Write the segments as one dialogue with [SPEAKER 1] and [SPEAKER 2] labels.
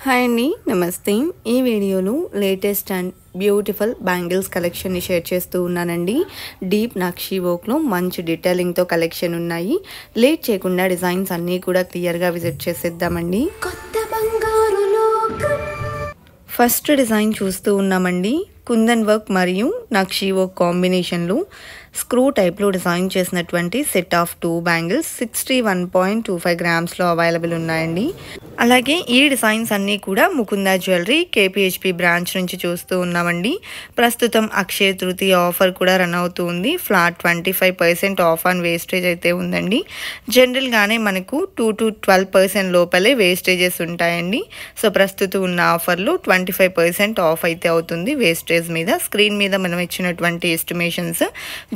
[SPEAKER 1] Hi అండి, నమస్తే. ఈ వీడియోలో లేటెస్ట్ అండ్ బ్యూటిఫుల్ బ్యాంగిల్స్ కలెక్షన్ని షేర్ చేస్తూ ఉన్నానండి. డీప్ నక్షీ వర్క్లో మంచి డీటెయిలింగ్తో కలెక్షన్ ఉన్నాయి. లేట్ చేయకుండా డిజైన్స్ అన్నీ కూడా క్లియర్గా విజిట్ చేసేద్దామండి. ఫస్ట్ డిజైన్ చూస్తూ ఉన్నామండి. కుందన్ వర్క్ మరియు నక్షీ వర్క్ కాంబినేషన్లో స్క్రూ టైప్లో డిజైన్ చేసినటువంటి సెట్ ఆఫ్ 2 బ్యాంగిల్స్ 61.25 గ్రామ్స్లో అవైలబుల్ ఉన్నాయండి. అలాగే ఈ డిజైన్స్ అన్నీ కూడా ముకుందా జ్యువెలరీ కేపీహెచ్పి బ్రాంచ్ నుంచి చూస్తూ ఉన్నామండి. ప్రస్తుతం అక్షయ తృతీయ ఆఫర్ కూడా రన్ అవుతూ ఉంది. ఫ్లాట్ 25% ఆఫ్ ఆన్ వేస్టేజ్ అయితే ఉందండి. జనరల్గానే మనకు 2 to 12% లోపలే వేస్టేజెస్ ఉంటాయండి. సో ప్రస్తుతం ఉన్న ఆఫర్లో 25% ఆఫ్ అయితే అవుతుంది వేస్టేజ్ మీద. స్క్రీన్ మీద మనం ఇచ్చినటువంటి ఎస్టిమేషన్స్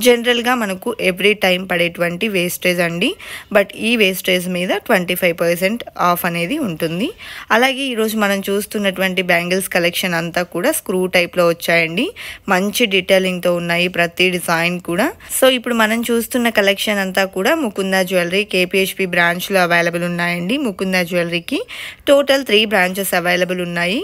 [SPEAKER 1] జనరల్గా మనకు ఎవ్రీ టైం పడేటువంటి వేస్టేజ్ అండి. బట్ ఈ వేస్టేజ్ మీద 25% ఆఫ్ అనేది ఉంటుంది. అలాగే ఈరోజు మనం చూస్తున్నటువంటి బ్యాంగిల్స్ కలెక్షన్ అంతా కూడా స్క్రూ టైప్లో వచ్చాయండి. మంచి డీటెయిలింగ్తో ఉన్నాయి ప్రతి డిజైన్ కూడా. సో ఇప్పుడు మనం చూస్తున్న కలెక్షన్ అంతా కూడా ముకుందా జ్యువెలరీ కేపీహెచ్పి బ్రాంచ్లో అవైలబుల్ ఉన్నాయండి. ముకుందా జ్యువెలరీకి టోటల్ 3 బ్రాంచెస్ అవైలబుల్ ఉన్నాయి.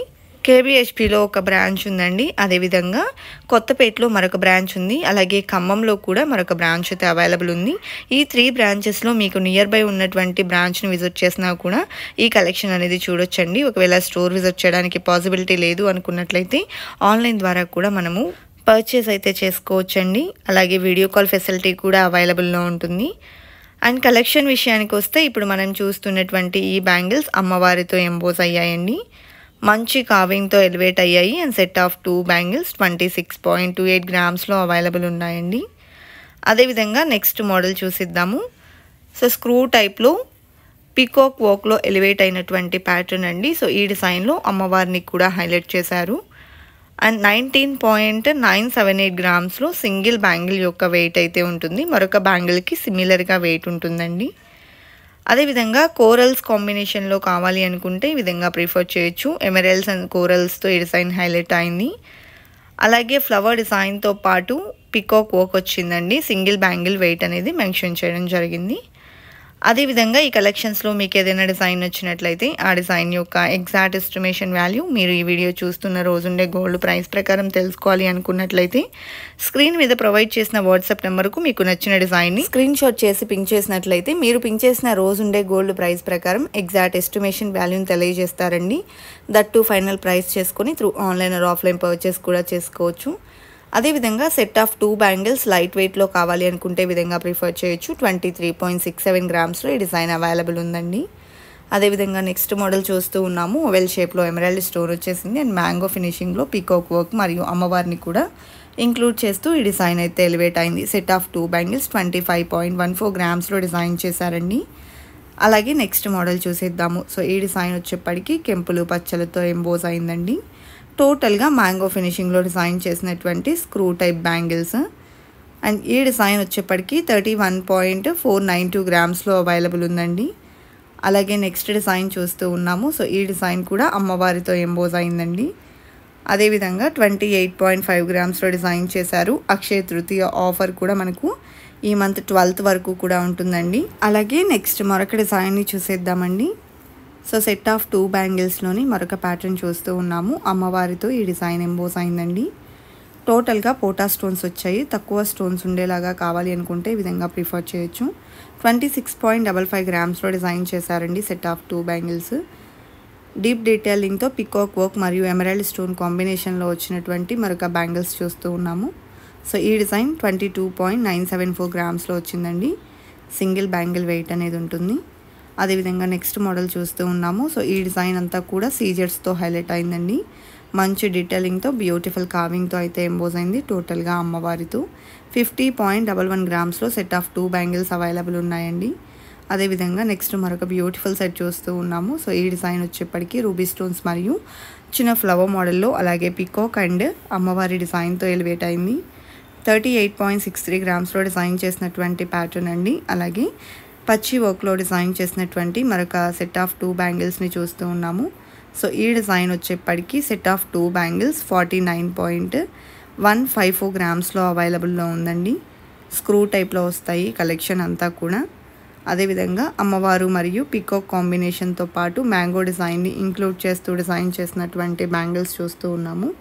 [SPEAKER 1] కేబీహెచ్పిలో ఒక బ్రాంచ్ ఉందండి. అదేవిధంగా కొత్తపేటలో మరొక బ్రాంచ్ ఉంది. అలాగే ఖమ్మంలో కూడా మరొక బ్రాంచ్ అయితే అవైలబుల్ ఉంది. ఈ 3 బ్రాంచెస్లో మీకు నియర్ బై ఉన్నటువంటి బ్రాంచ్ని విజిట్ చేసినా కూడా ఈ కలెక్షన్ అనేది చూడొచ్చండి. ఒకవేళ స్టోర్ విజిట్ చేయడానికి పాసిబిలిటీ లేదు అనుకున్నట్లయితే ఆన్లైన్ ద్వారా కూడా మనము పర్చేస్ అయితే చేసుకోవచ్చండి. అలాగే వీడియో కాల్ ఫెసిలిటీ కూడా అవైలబుల్లో ఉంటుంది. అండ్ కలెక్షన్ విషయానికి వస్తే ఇప్పుడు మనం చూస్తున్నటువంటి ఈ బ్యాంగిల్స్ అమ్మవారితో ఎంబోస్ అయ్యాయండి. మంచి కావింగ్తో ఎలివేట్ అయ్యాయి. అండ్ సెట్ ఆఫ్ 2 బ్యాంగిల్స్ 26.28 గ్రామ్స్లో అవైలబుల్ ఉన్నాయండి. అదేవిధంగా నెక్స్ట్ మోడల్ చూసిద్దాము. సో స్క్రూ టైప్లో పీకాక్ వర్క్లో ఎలివేట్ అయినటువంటి ప్యాటర్న్ అండి. సో ఈ డిజైన్లో అమ్మవారిని కూడా హైలైట్ చేశారు. అండ్ 19.978 గ్రామ్స్లో సింగిల్ బ్యాంగిల్ యొక్క వెయిట్ అయితే ఉంటుంది. మరొక బ్యాంగిల్కి సిమిలర్గా వెయిట్ ఉంటుందండి. అదేవిధంగా కోరల్స్ కాంబినేషన్లో కావాలి అనుకుంటే ఈ విధంగా ప్రిఫర్ చేయొచ్చు. ఎమరల్డ్స్ అండ్ కోరల్స్తో ఈ డిజైన్ హైలైట్ అయింది. అలాగే ఫ్లవర్ డిజైన్తో పాటు పికాక్ వర్క్ వచ్చిందండి. సింగిల్ బ్యాంగిల్ వెయిట్ అనేది మెన్షన్ చేయడం జరిగింది. అదేవిధంగా ఈ కలెక్షన్స్లో మీకు ఏదైనా డిజైన్ వచ్చినట్లయితే ఆ డిజైన్ యొక్క ఎగ్జాక్ట్ ఎస్టిమేషన్ వాల్యూ మీరు ఈ వీడియో చూస్తున్న రోజుండే గోల్డ్ ప్రైస్ ప్రకారం తెలుసుకోవాలి అనుకున్నట్లయితే స్క్రీన్ మీద ప్రొవైడ్ చేసిన వాట్సాప్ నెంబర్కు మీకు నచ్చిన డిజైన్ని స్క్రీన్ షాట్ చేసి పింక్ చేసినట్లయితే మీరు పింక్ చేసిన రోజుండే గోల్డ్ ప్రైస్ ప్రకారం ఎగ్జాక్ట్ ఎస్టిమేషన్ వాల్యూని తెలియజేస్తారండి. దట్టు ఫైనల్ ప్రైస్ చేసుకొని through online or offline purchase కూడా చేసుకోవచ్చు. అదేవిధంగా సెట్ ఆఫ్ 2 బ్యాంగిల్స్ లైట్ వెయిట్లో కావాలి అనుకుంటే విధంగా ప్రిఫర్ చేయొచ్చు. 23.67 గ్రామ్స్లో ఈ డిజైన్ అవైలబుల్ ఉందండి. అదేవిధంగా నెక్స్ట్ మోడల్ చూస్తూ ఉన్నాము. ఓవెల్ షేప్లో ఎమరాల్డ్ స్టోన్ వచ్చేసింది. అండ్ మ్యాంగో ఫినిషింగ్లో పీకాక్ వర్క్ మరియు అమ్మవారిని కూడా ఇంక్లూడ్ చేస్తూ ఈ డిజైన్ అయితే ఎలివేట్ అయింది. సెట్ ఆఫ్ 2 బ్యాంగిల్స్ 25.14 గ్రామ్స్లో డిజైన్ చేశారండి. అలాగే నెక్స్ట్ మోడల్ చూసేద్దాము. సో ఈ డిజైన్ వచ్చేప్పటికి కెంపులు పచ్చలతో ఎంబోస్ అయిందండి. టోటల్గా మ్యాంగో ఫినిషింగ్లో డిజైన్ చేసినటువంటి స్క్రూ టైప్ బ్యాంగిల్స్. అండ్ ఈ డిజైన్ వచ్చేప్పటికి 31.492 గ్రామ్స్లో అవైలబుల్ ఉందండి. అలాగే నెక్స్ట్ డిజైన్ చూస్తూ ఉన్నాము. సో ఈ డిజైన్ కూడా అమ్మవారితో ఎంబోస్ అయిందండి. అదేవిధంగా 28.5 గ్రామ్స్లో డిజైన్ చేశారు. అక్షయ తృతీయ ఆఫర్ కూడా మనకు ఈ మంత్ 12th వరకు కూడా ఉంటుందండి. అలాగే నెక్స్ట్ మరొక డిజైన్ని చూసేద్దామండి. సో సెట్ ఆఫ్ 2 బ్యాంగిల్స్లోని మరొక ప్యాటర్న్ చూస్తూ ఉన్నాము. అమ్మవారితో ఈ డిజైన్ ఎంబోస్ అయిందండి. టోటల్గా పోటా స్టోన్స్ వచ్చాయి. తక్కువ స్టోన్స్ ఉండేలాగా కావాలి అనుకుంటే ఈ విధంగా ప్రిఫర్ చేయొచ్చు. 26.55 గ్రామ్స్లో డిజైన్ చేశారండి సెట్ ఆఫ్ 2 బ్యాంగిల్స్. డీప్ డీటెయిలింగ్తో పికాక్ వర్క్ మరియు ఎమరాల్డ్ స్టోన్ కాంబినేషన్లో వచ్చినటువంటి మరొక బ్యాంగిల్స్ చూస్తూ ఉన్నాము. సో ఈ డిజైన్ 22.974 గ్రామ్స్లో వచ్చిందండి. సింగిల్ బ్యాంగిల్ వెయిట్ అనేది ఉంటుంది. అదేవిధంగా నెక్స్ట్ మోడల్ చూస్తూ ఉన్నాము. సో ఈ డిజైన్ అంతా కూడా సీజర్స్తో హైలైట్ అయిందండి. మంచి డీటెయిలింగ్తో బ్యూటిఫుల్ కావింగ్తో అయితే ఎంబోస్ అయింది. టోటల్గా అమ్మవారితో 50.11 గ్రామ్స్లో సెట్ ఆఫ్ 2 బ్యాంగిల్స్ అవైలబుల్ ఉన్నాయండి. అదేవిధంగా నెక్స్ట్ మరొక బ్యూటిఫుల్ సెట్ చూస్తూ ఉన్నాము. సో ఈ డిజైన్ వచ్చేప్పటికి రూబీ స్టోన్స్ మరియు చిన్న ఫ్లవర్ మోడల్లో అలాగే పికాక్ అండ్ అమ్మవారి డిజైన్తో ఎలివేట్ అయింది. 38.63 గ్రామ్స్లో డిజైన్ చేసినటువంటి ప్యాటర్న్ అండి. అలాగే పచ్చి వర్క్లో డిజైన్ చేసినటువంటి మరొక సెట్ ఆఫ్ 2 బ్యాంగిల్స్ని చూస్తూ ఉన్నాము. సో ఈ డిజైన్ వచ్చేప్పటికి సెట్ ఆఫ్ 2 బ్యాంగిల్స్ 49.154 గ్రామ్స్లో అవైలబుల్లో ఉందండి. స్క్రూ టైప్లో వస్తాయి కలెక్షన్ అంతా కూడా. అదేవిధంగా అమ్మవారు మరియు పికాక్ కాంబినేషన్తో పాటు మ్యాంగో డిజైన్ని ఇంక్లూడ్ చేస్తూ డిజైన్ చేసినటువంటి బ్యాంగిల్స్ చూస్తూ ఉన్నాము.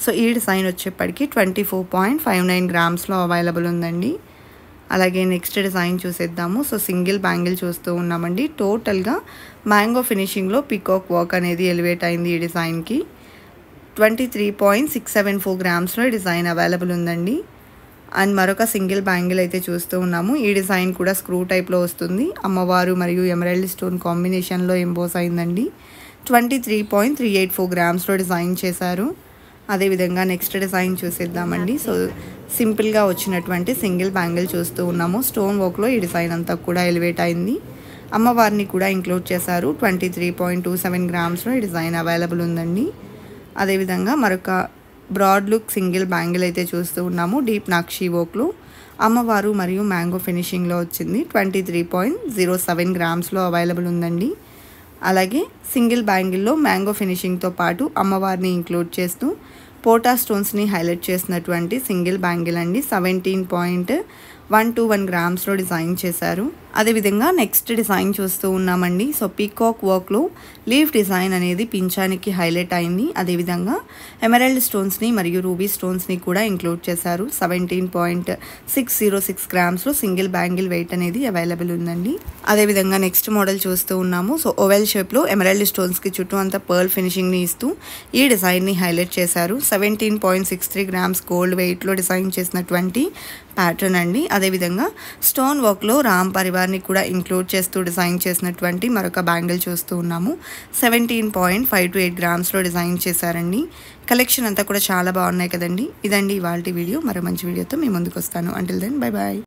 [SPEAKER 1] సో ఈ డిజైన్ వచ్చేప్పటికి 24.59 గ్రామ్స్లో అవైలబుల్ ఉందండి. అలాగే నెక్స్ట్ డిజైన్ చూసేద్దాము. సో సింగిల్ బ్యాంగిల్ చూస్తూ ఉన్నామండి. టోటల్గా మ్యాంగో ఫినిషింగ్లో పికాక్ వర్క్ అనేది ఎలివేట్ అయింది. ఈ డిజైన్కి 23.674 గ్రామ్స్లో డిజైన్ అవైలబుల్ ఉందండి. అండ్ మరొక సింగిల్ బ్యాంగిల్ అయితే చూస్తూ ఉన్నాము. ఈ డిజైన్ కూడా స్క్రూ టైప్లో వస్తుంది. అమ్మవారు మరియు ఎమరాల్డ్ స్టోన్ కాంబినేషన్లో ఎంబోస్ అయిందండి. 23.384 గ్రామ్స్లో డిజైన్ చేశారు. అదేవిధంగా నెక్స్ట్ డిజైన్ చూసేద్దామండి. సో సింపుల్గా వచ్చినటువంటి సింగిల్ బ్యాంగిల్ చూస్తూ ఉన్నాము. స్టోన్ వర్క్లో ఈ డిజైన్ అంతా కూడా ఎలివేట్ అయింది. అమ్మవారిని కూడా ఇంక్లూడ్ చేశారు. 23.27 గ్రామ్స్లో ఈ డిజైన్ అవైలబుల్ ఉందండి. అదేవిధంగా మరొక బ్రాడ్ లుక్ సింగిల్ బ్యాంగిల్ అయితే చూస్తూ ఉన్నాము. డీప్ నక్షి వర్క్లో అమ్మవారు మరియు మ్యాంగో ఫినిషింగ్లో వచ్చింది. 23.07 గ్రామ్స్లో అవైలబుల్ ఉందండి. అలాగే సింగిల్ బ్యాంగిల్లో మ్యాంగో ఫినిషింగ్తో పాటు అమ్మవారిని ఇంక్లూడ్ చేస్తూ పోటా స్టోన్స్ని హైలైట్ చేసినటువంటి సింగిల్ బ్యాంగిల్ అండి. 17.121 గ్రామ్స్లో డిజైన్ చేశారు. అదేవిధంగా నెక్స్ట్ డిజైన్ చూస్తూ ఉన్నామండి. సో పీకాక్ వర్క్లో లీఫ్ డిజైన్ అనేది పింఛానికి హైలైట్ అయింది. అదేవిధంగా ఎమరాల్డ్ స్టోన్స్ని మరియు రూబీ స్టోన్స్ని కూడా ఇంక్లూడ్ చేశారు. 17.606 గ్రామ్స్లో సింగిల్ బ్యాంగిల్ వెయిట్ అనేది అవైలబుల్ ఉందండి. అదేవిధంగా నెక్స్ట్ మోడల్ చూస్తూ ఉన్నాము. సో ఓవెల్ షేప్లో ఎమరాల్డ్ స్టోన్స్కి చుట్టూ అంతా పర్ల్ ఫినిషింగ్ని ఇస్తూ ఈ డిజైన్ని హైలైట్ చేశారు. 17.63 గ్రామ్స్ గోల్డ్ వెయిట్లో డిజైన్ చేసినటువంటి ప్యాటర్న్ అండి. అదేవిధంగా స్టోన్ వర్క్లో రామ్ పరివార్ని కూడా ఇంక్లూడ్ చేస్తూ డిజైన్ చేసినటువంటి మరొక బ్యాంగిల్ చూస్తూ ఉన్నాము. 17.528 గ్రామ్స్లో డిజైన్ చేశారండి. కలెక్షన్ అంతా కూడా చాలా బాగున్నాయి కదండి. ఇదండి ఇవాల్టి వీడియో. మరో మంచి వీడియోతో మీ ముందుకు వస్తాను. Until then bye bye.